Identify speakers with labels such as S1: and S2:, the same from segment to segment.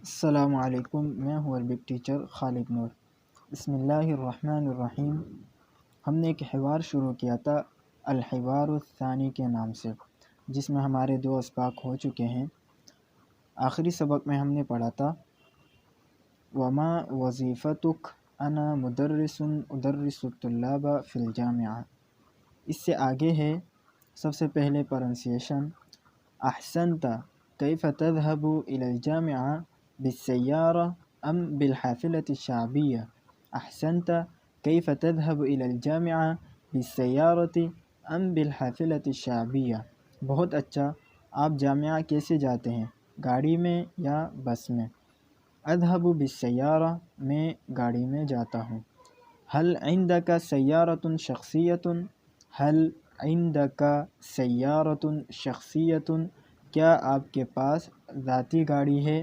S1: السلام علیکم، میں ہوں عربک ٹیچر خالد نور۔ بسم اللہ الرحمن الرحیم۔ ہم نے ایک حوار شروع کیا تھا الحوار الثانی کے نام سے، جس میں ہمارے 2 اسباق ہو چکے ہیں۔ آخری سبق میں ہم نے پڑھا تھا وما وظیفتک انا مدرس ادرس الطلاب فی الجامعہ۔ اس سے آگے ہے سب سے پہلے پرنسیشن احسنت کیف تذهب الى الجامعہ بالسیارہ ام بالحافلة الشعبیہ۔ احسنت کیف تذهب الى الجامعہ بالسیارة ام بالحافلة الشعبیہ۔ بہت اچھا، آپ جامعہ کیسے جاتے ہیں، گاڑی میں یا بس میں؟ اذهب بالسیارہ، میں گاڑی میں جاتا ہوں۔ هل عندك سیارة شخصیة؟ هل عندك سیارة شخصیة؟ کیا آپ کے پاس ذاتی گاڑی ہے؟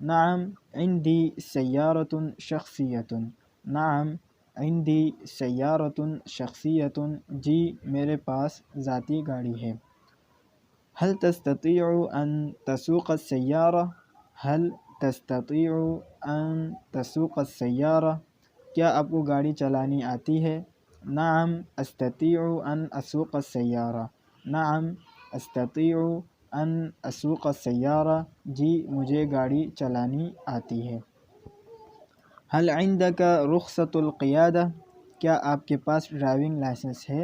S1: نعم عندي سیارة شخصیة۔ نعم عندي سیارة شخصیة، جی میرے پاس ذاتی گاڑی ہے۔ هل تستطيع أن تسوق السيارة؟ هل تستطيع أن تسوق السيارة؟ کیا آپ کو گاڑی چلانی آتی ہے؟ نعم استطيع أن أسوق السيارة۔ نعم استطيع أن أسوق السيارة، جی مجھے گاڑی چلانی آتی ہے۔ هل عندك رخصة القيادة؟ کیا آپ کے پاس ڈرائیونگ لائسنس ہے؟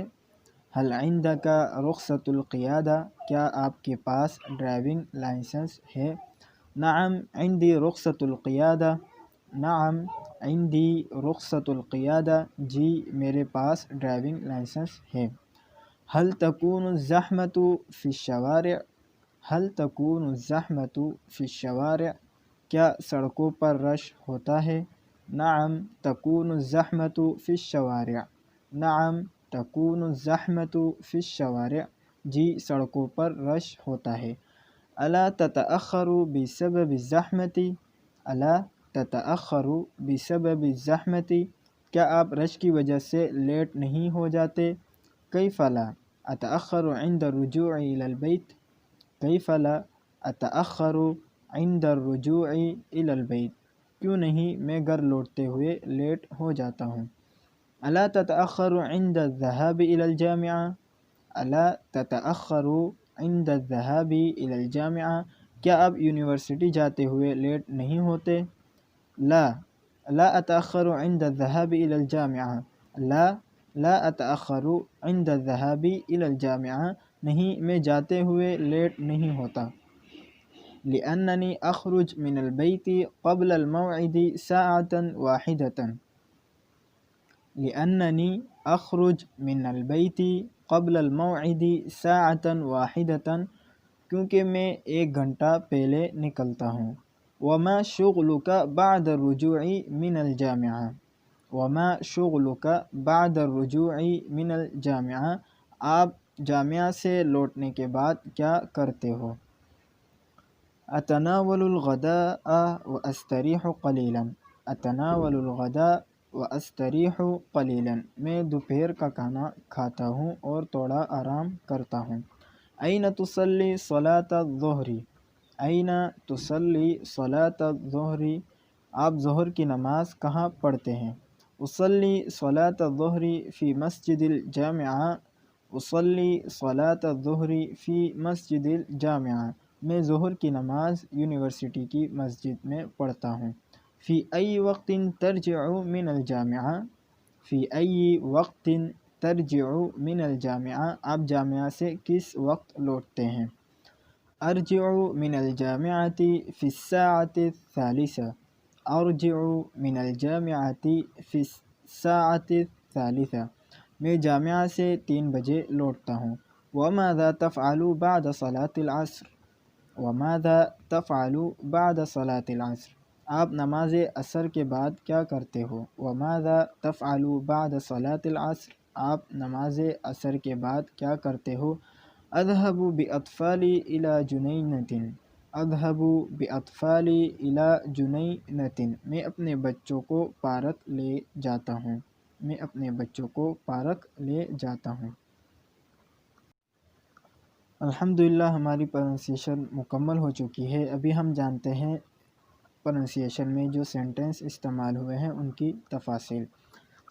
S1: هل عندك رخصة القيادة؟ کیا آپ کے پاس ڈرائیونگ لائسنس ہے؟ نعم عندي رخصة القيادة۔ نعم عندي رخصة القيادة، جی میرے پاس ڈرائیونگ لائسنس ہے۔ هل تكون الزحمة في الشوارع؟ هل تكون الزحمة في الشوارع؟ کیا سڑکوں پر رش ہوتا ہے؟ نعم تكون الزحمة في الشوارع۔ نعم تكون الزحمة في الشوارع، جی سڑکوں پر رش ہوتا ہے۔ الا تتأخر بسبب الزحمة؟ الا تتأخر بسبب الزحمة؟ کیا آپ رش کی وجہ سے لیٹ نہیں ہو جاتے؟ کیف لا اتأخر عند الرجوع إلى البيت؟ کیف لا اتأخر عند الرجوع إلى البيت؟ کیوں نہیں میں گھر لوٹتے ہوئے لیٹ ہو جاتا ہوں۔ الا تتأخر عند الذهاب إلى الجامعة؟ الا تتأخر عند الذهاب إلى الجامعة؟ کیا آپ یونیورسٹی جاتے ہوئے لیٹ نہیں ہوتے؟ لا لا اتأخر عند الذهاب إلى الجامعة۔ لا اتأخر عند الذهاب إلى الجامعة، نہیں میں جاتے ہوئے لیٹ نہیں ہوتا۔ لأنني أخرج من البيت قبل الموعد ساعة واحدة۔ لأنني أخرج من البيت قبل الموعد ساعة واحدة، کیونکہ میں 1 گھنٹہ پہلے نکلتا ہوں۔ وما شغلك بعد الرجوع من الجامعة؟ وما شغلك بعد الرجوع من الجامعة؟ آپ جامعہ سے لوٹنے کے بعد کیا کرتے ہو؟ اتناول الغداء واستریح قلیلا۔ اتناول الغداء واستریح قلیلا، میں دوپہر کا کھانا کھاتا ہوں اور تھوڑا آرام کرتا ہوں۔ این تصلی صلاة الظہر؟ این تصلی صلاة الظہر؟ آپ ظہر کی نماز کہاں پڑھتے ہیں؟ اصلی صلاة الظہر فی مسجد الجامعہ۔ اصلی صلاة الظہر فی مسجد الجامعہ، میں ظہر کی نماز یونیورسٹی کی مسجد میں پڑھتا ہوں۔ فی ای وقت ترجع من الجامعہ؟ فی ای وقت ترجع من الجامعہ، آپ جامعہ سے کس وقت لوٹتے ہیں؟ ارجع من الجامعة في الساعة الثالثة۔ ارجع من الجامعة في الساعة الثالثة، میں جامعہ سے 3 بجے لوٹتا ہوں۔ وماذا تفعل بعد صلاة العصر؟ وماذا تفعل بعد صلاة العصر؟ آپ نماز عصر کے بعد کیا کرتے ہو؟ وماذا تفعل بعد صلاة العصر؟ آپ نماز عصر کے بعد کیا کرتے ہو؟ اذهب بأطفالي إلى جنينة۔ اذهب بأطفالي إلى جنينة، میں اپنے بچوں کو پارک لے جاتا ہوں۔ میں اپنے بچوں کو پارک لے جاتا ہوں۔ الحمدللہ ہماری پرنسیشن مکمل ہو چکی ہے۔ ابھی ہم جانتے ہیں پرونسیشن میں جو سینٹنس استعمال ہوئے ہیں ان کی تفاصیل۔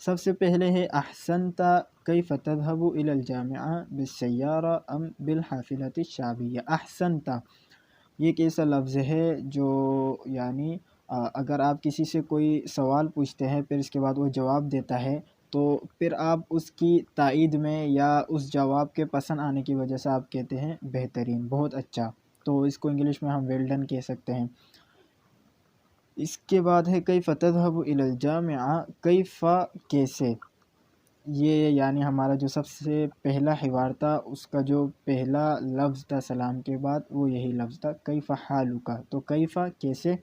S1: سب سے پہلے ہے احسنت کیف تذهب الى الجامعہ بالسیارہ ام بالحافلۃ الشعبیہ۔ احسنت یہ ایک ایسا لفظ ہے جو یعنی اگر آپ کسی سے کوئی سوال پوچھتے ہیں پھر اس کے بعد وہ جواب دیتا ہے تو پھر آپ اس کی تائید میں یا اس جواب کے پسند آنے کی وجہ سے آپ کہتے ہیں بہترین، بہت اچھا، تو اس کو انگلش میں ہم ویل ڈن کہہ سکتے ہیں۔ اس کے بعد ہے کیف تذهب الى الجامعہ، کیف کیسے، یہ یعنی ہمارا جو سب سے پہلا حوار تھا اس کا جو پہلا لفظ تھا سلام کے بعد وہ یہی لفظ تھا کیف حالک، تو کیف کیسے،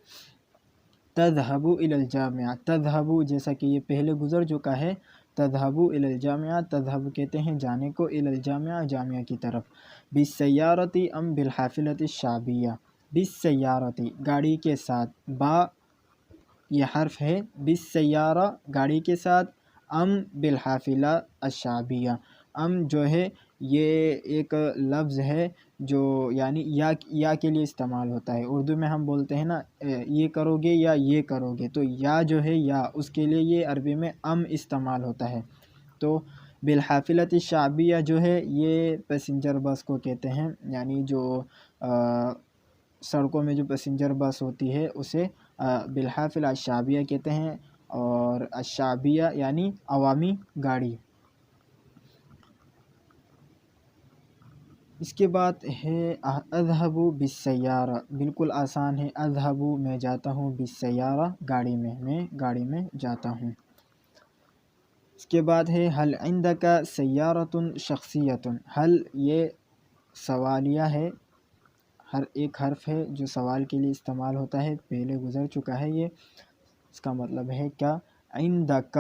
S1: تذهب الى الجامعہ، تذهب جیسا کہ یہ پہلے گزر چکا ہے، تذهب الى الجامعہ، تذهب کہتے ہیں جانے کو، الى الجامعہ جامعہ کی طرف، بالسیارۃ ام بالحافلۃ الشعبیہ، بالسیارۃ گاڑی کے ساتھ، با یہ حرف ہے، بالسیارہ گاڑی کے ساتھ، ام بالحافلہ الشعبیہ، ام جو ہے یہ ایک لفظ ہے جو یعنی یا کے لیے استعمال ہوتا ہے۔ اردو میں ہم بولتے ہیں نا یہ کرو گے یا یہ کرو گے، تو یا جو ہے یا اس کے لیے یہ عربی میں ام استعمال ہوتا ہے۔ تو بالحافلۃ الشعبیہ جو ہے یہ پیسنجر بس کو کہتے ہیں، یعنی جو سڑکوں میں جو پیسنجر بس ہوتی ہے اسے بالحافلہ الشعبیہ کہتے ہیں، اور الشعبیہ یعنی عوامی گاڑی۔ اس کے بعد ہے اذهب بالسیارہ، بالکل آسان ہے، اذهب میں جاتا ہوں، بالسیارہ گاڑی میں گاڑی میں جاتا ہوں۔ اس کے بعد ہے هل عندك سیارۃ شخصیۃ، هل یہ سوالیہ ہے، ہر ایک حرف ہے جو سوال کے لیے استعمال ہوتا ہے، پہلے گزر چکا ہے یہ، اس کا مطلب ہے کیا، عندک،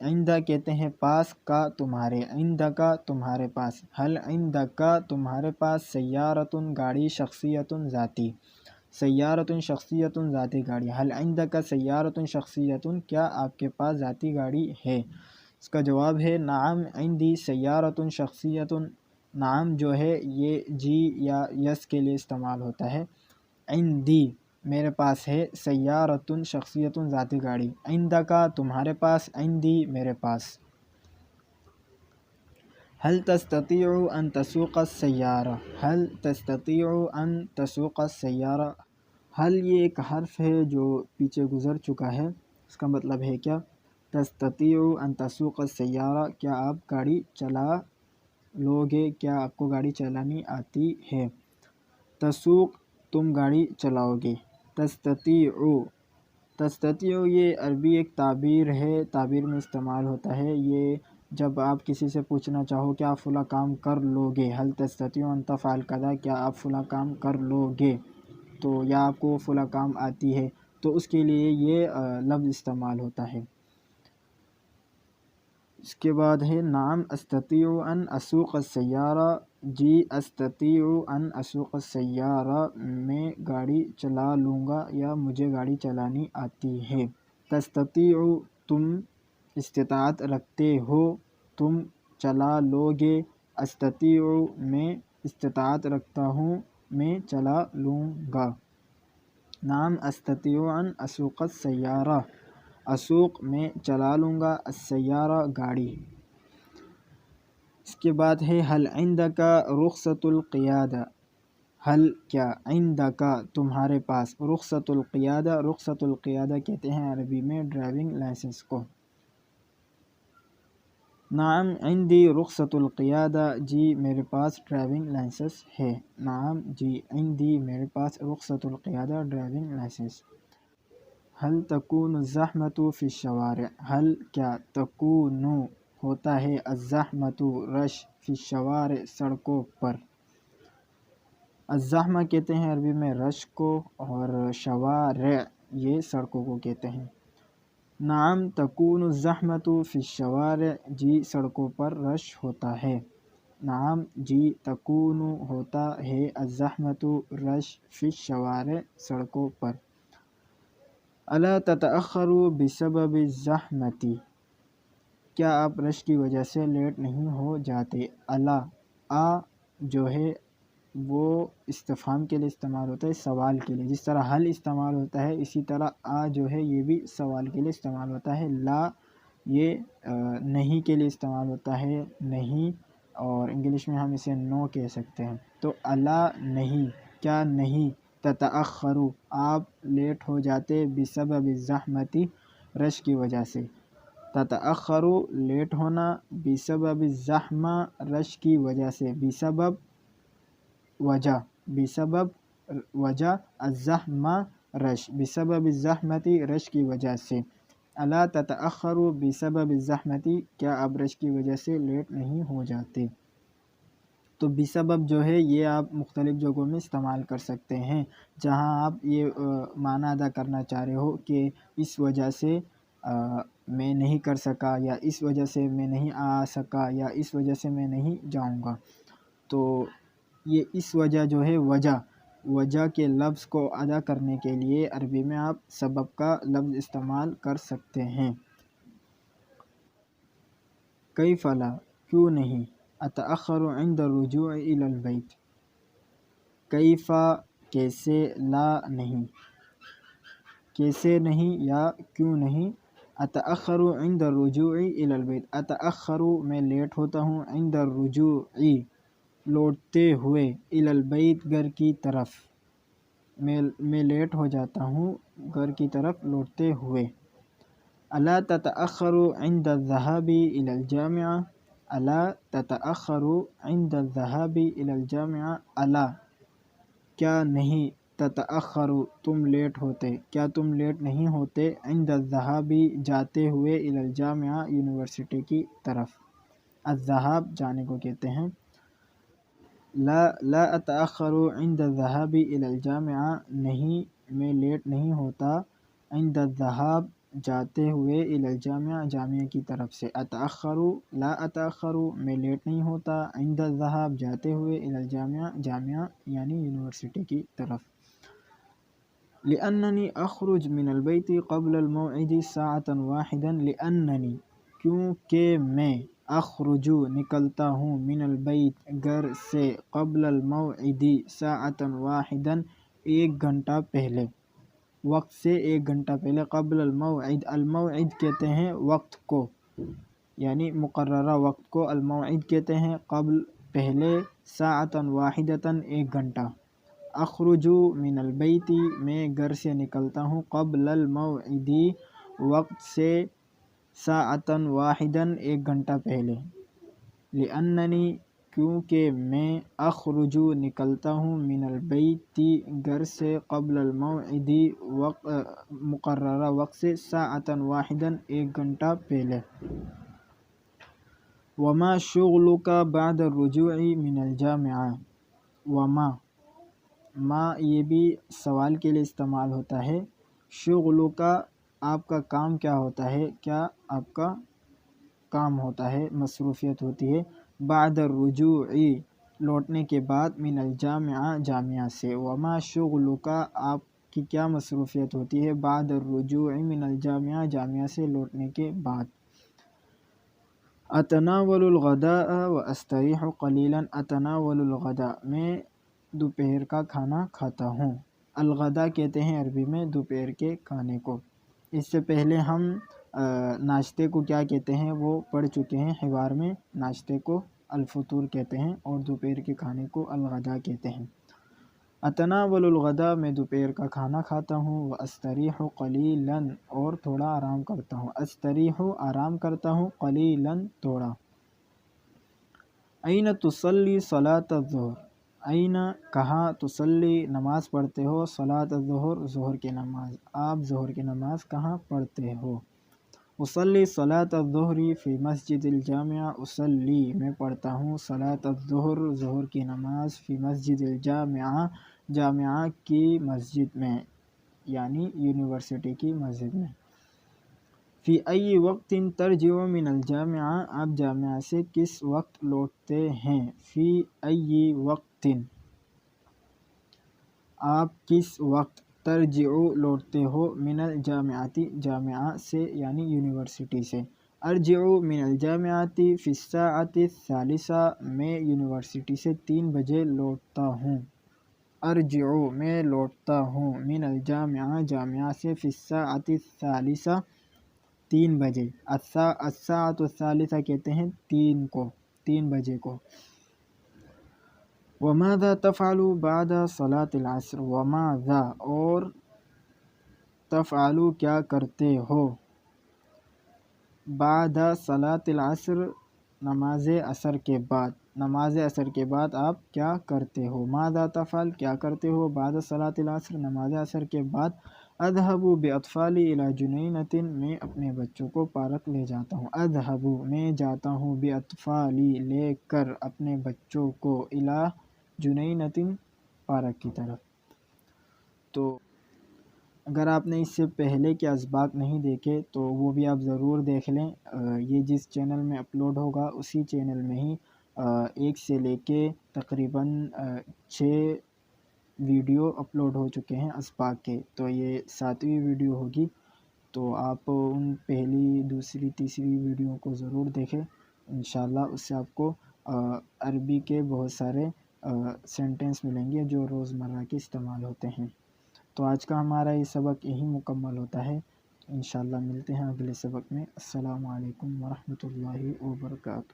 S1: عند کہتے ہیں پاس، کا تمہارے، عندک تمہارے پاس، هل عندک تمہارے پاس سیارۃ گاڑی، شخصیۃ ذاتی، سیارۃ شخصیۃ ذاتی گاڑی، هل عندک سیارۃ شخصیۃ کیا آپ کے پاس ذاتی گاڑی ہے؟ اس کا جواب ہے نعم عندی سیارۃ شخصیۃ، نعم جو ہے یہ جی یا یس کے لیے استعمال ہوتا ہے، عندی میرے پاس ہے، سیارۃ شخصیۃ ذاتی گاڑی، عندک تمہارے پاس، عندی میرے پاس۔ هل تستطيع ان تسوق السیارہ، هل تستطيع ان تسوق السیارہ، هل یہ ایک حرف ہے جو پیچھے گزر چکا ہے، اس کا مطلب ہے کیا، تستطيع ان تسوق السیارہ کیا آپ گاڑی چلا لو گے، کیا آپ کو گاڑی چلانی آتی ہے، تسوق تم گاڑی چلاؤ گے، تستطيع، تستطيع یہ عربی ایک تعبیر ہے، تعبیر میں استعمال ہوتا ہے، یہ جب آپ کسی سے پوچھنا چاہو کہ آپ فلاں کام کر لو گے، هل تستطيع ان تفعل کذا، کیا آپ فلاں کام کر لو گے، تو یا آپ کو فلاں کام آتی ہے، تو اس کے لیے یہ لفظ استعمال ہوتا ہے۔ اس کے بعد ہے نعم استطيع ان اسوق السیارہ، جی استطيع ان اسوق السیارہ میں گاڑی چلا لوں گا یا مجھے گاڑی چلانی آتی ہے، تستطيع تم استطاعت رکھتے ہو، تم چلا لو گے، استطيع میں استطاعت رکھتا ہوں، میں چلا لوں گا، نعم استطيع ان اسوق السیارہ، اسوق میں چلا لوں گا، السیارہ گاڑی۔ اس کے بعد ہے هل عندك رخصۃ القیادہ، هل کیا، عندك تمہارے پاس، رخصۃ القیادہ، رخصۃ القیادہ کہتے ہیں عربی میں ڈرائیونگ لائسنس کو، نعم عندی رخصۃ القیادہ، جی میرے پاس ڈرائیونگ لائسنس ہے، نعم جی عندی میرے پاس رخصۃ القیادہ ڈرائیونگ لائسنس۔ هل تکون الزحمۃ فی الشوارع، هل کیا، تکون ہوتا ہے، الزحمۃ رش، فی الشوارع سڑکوں پر، الزحمہ کہتے ہیں عربی میں رش کو، اور شوارع یہ سڑکوں کو کہتے ہیں، نعم تکون الزحمۃ فی الشوارع، جی سڑکوں پر رش ہوتا ہے، نعم جی تکون ہوتا ہے، الزحمۃ رش، فی الشوارع سڑکوں پر، الا تتأخر بسبب الزحمۃ، کیا آپ رش کی وجہ سے لیٹ نہیں ہو جاتے، الا جو ہے وہ استفہام کے لیے استعمال ہوتا ہے، سوال کے لیے. جس طرح حل استعمال ہوتا ہے اسی طرح آ جو ہے یہ بھی سوال کے لیے استعمال ہوتا ہے. لا یہ نہیں کے لیے استعمال ہوتا ہے، نہیں، اور انگلش میں ہم اسے نو کہہ سکتے ہیں. تو الا نہیں، کیا نہیں، تتأخر آپ لیٹ ہو جاتے، بسبب الزحمت رش کی وجہ سے. تتأخر لیٹ ہونا، بسبب الزحمہ رش کی وجہ سے، بسبب وجہ، بسبب وجہ، الزحمہ رش، بسبب الزحمت رش کی وجہ سے. الا تتأخر بسبب الزحمت کیا آپ رش کی وجہ سے لیٹ نہیں ہو جاتے. تو بسبب جو ہے یہ آپ مختلف جگہوں میں استعمال کر سکتے ہیں، جہاں آپ یہ معنی ادا کرنا چاہ رہے ہو کہ اس وجہ سے میں نہیں کر سکا، یا اس وجہ سے میں نہیں آ سکا، یا اس وجہ سے میں نہیں جاؤں گا. تو یہ اس وجہ جو ہے وجہ کے لفظ کو ادا کرنے کے لیے عربی میں آپ سبب کا لفظ استعمال کر سکتے ہیں. کیف لا کیوں نہیں، اتأخر عند الرجوع الى البیت، کیف کیسے، لا نہیں، کیسے نہیں یا کیوں نہیں. اتأخر عند الرجوع الى البیت، اتأخر میں لیٹ ہوتا ہوں، عند الرجوع لوٹتے ہوئے، الى البیت گھر کی طرف، میں لیٹ ہو جاتا ہوں گھر کی طرف لوٹتے ہوئے. الا تتأخر عند الذهاب الى الجامعة، الا تتأخر عند الذهاب الى الجامعة، الا کیا نہیں، تتأخر تم لیٹ ہوتے، کیا تم لیٹ نہیں ہوتے، عند الذهاب جاتے ہوئے، الى الجامعة یونیورسٹی کی طرف. الذهاب جانے کو کہتے ہیں. لا اتأخر عند الذهاب الى الجامعة نہیں میں لیٹ نہیں ہوتا، عند الذهاب جاتے ہوئے، الى الجامعة جامعہ کی طرف سے. اتأخر لا اتأخر میں لیٹ نہیں ہوتا، عند الذهاب جاتے ہوئے، الى الجامعة جامعہ یعنی یونیورسٹی کی طرف. لأنني اخرج من البيت قبل الموعد ساعة واحدا، لأنني کیونکہ میں، اخرج نکلتا ہوں، من البیت گھر سے، قبل الموعد ساعة واحدا ایک گھنٹہ پہلے، وقت سے ایک گھنٹہ پہلے. قبل الموعد، الموعد کہتے ہیں وقت کو، یعنی مقررہ وقت کو الموعد کہتے ہیں. قبل پہلے، ساعة واحدة ایک گھنٹہ. اخرج من البیت میں گھر سے نکلتا ہوں، قبل الموعد وقت سے، ساعة واحدا ایک گھنٹہ پہلے. لأننی کیونکہ میں، اخرج نکلتا ہوں، من البیت گھر سے، قبل الموعد مقررہ وقت سے، ساعة واحدا ایک گھنٹہ پہلے. وما شغلک بعد الرجوع من الجامعة، وما ما یہ بھی سوال کے لیے استعمال ہوتا ہے. شغلک آپ کا کام کیا ہوتا ہے، کیا آپ کا کام ہوتا ہے، مصروفیت ہوتی ہے. بعد الرجوع لوٹنے کے بعد، من الجامعة جامعہ سے. وما شغلک آپ کی کیا مصروفیت ہوتی ہے، بعد الرجوع من الجامعة جامعہ سے لوٹنے کے بعد. اتناول الغداء واستریح قلیلا، اتناول الغداء میں دوپہر کا کھانا کھاتا ہوں. الغداء کہتے ہیں عربی میں دوپہر کے کھانے کو. اس سے پہلے ہم ناشتے کو کیا کہتے ہیں وہ پڑھ چکے ہیں حوار میں. ناشتے کو الفطور کہتے ہیں اور دوپہر کے کھانے کو الغداء کہتے ہیں. اتناول الغداء میں دوپہر کا کھانا کھاتا ہوں. واستریح قلیلا اور تھوڑا آرام کرتا ہوں. استریح آرام کرتا ہوں، قلیلا تھوڑا. این تصلی صلاۃ الظہر، این کہاں، تصلی نماز پڑھتے ہو، صلاۃ الظہر ظہر کی نماز، آپ ظہر کی نماز کہاں پڑھتے ہو. اصلی صلاۃ الظہر فی مسجد الجامعہ، اصلی میں پڑھتا ہوں، صلاۃ الظہر ظہر کی نماز، فی مسجد الجامعہ جامعہ کی مسجد میں یعنی یونیورسٹی کی مسجد میں. فی ای وقت ترجع من الجامعہ، آپ جامعہ سے کس وقت لوٹتے ہیں. فی ای وقت آپ کس وقت، ترجع لوٹتے ہو، من الجامعہ جامعہ سے یعنی یونیورسٹی سے. ارجعو من الجامعۃ فی الساعۃ الثالثہ، میں یونیورسٹی سے 3 بجے لوٹتا ہوں۔ ارجعو میں لوٹتا ہوں، من الجامعہ جامعہ سے، فی الساعۃ الثالثہ 3 بجے، الساعۃ الثالثہ کہتے ہیں 3 بجے کو۔ وماذا تفعل بعد صلاۃ العصر، وماذا اور تفعل کیا کرتے ہو، بعد صلاۃ العصر نماز عصر کے بعد، نماز عصر کے بعد آپ کیا کرتے ہو، ماذا تفعل کیا کرتے ہو، بعد صلاۃ العصر نماز عصر کے بعد، اذهب باطفالی الی جنینۃ میں اپنے بچوں کو پارک لے جاتا ہوں، اذهب میں جاتا ہوں، باطفالی لے کر اپنے بچوں کو، الی جنینۃ پارک کی طرف۔ تو اگر آپ نے اس سے پہلے کے اسباق نہیں دیکھے تو وہ بھی آپ ضرور دیکھ لیں، یہ جس چینل میں اپلوڈ ہوگا اسی چینل میں ہی 1 سے لے کے تقریباً 6 ویڈیو اپلوڈ ہو چکے ہیں اسباق کے، تو یہ 7ویں ویڈیو ہوگی، تو آپ ان پہلی، دوسری، تیسری ویڈیو کو ضرور دیکھیں انشاءاللہ، اس سے آپ کو عربی کے بہت سارے سینٹنس ملیں گے جو روزمرہ کے استعمال ہوتے ہیں۔ تو آج کا ہمارا یہ سبق یہی مکمل ہوتا ہے، انشاءاللہ ملتے ہیں اگلے سبق میں۔ السلام علیکم ورحمۃ اللہ وبرکاتہ۔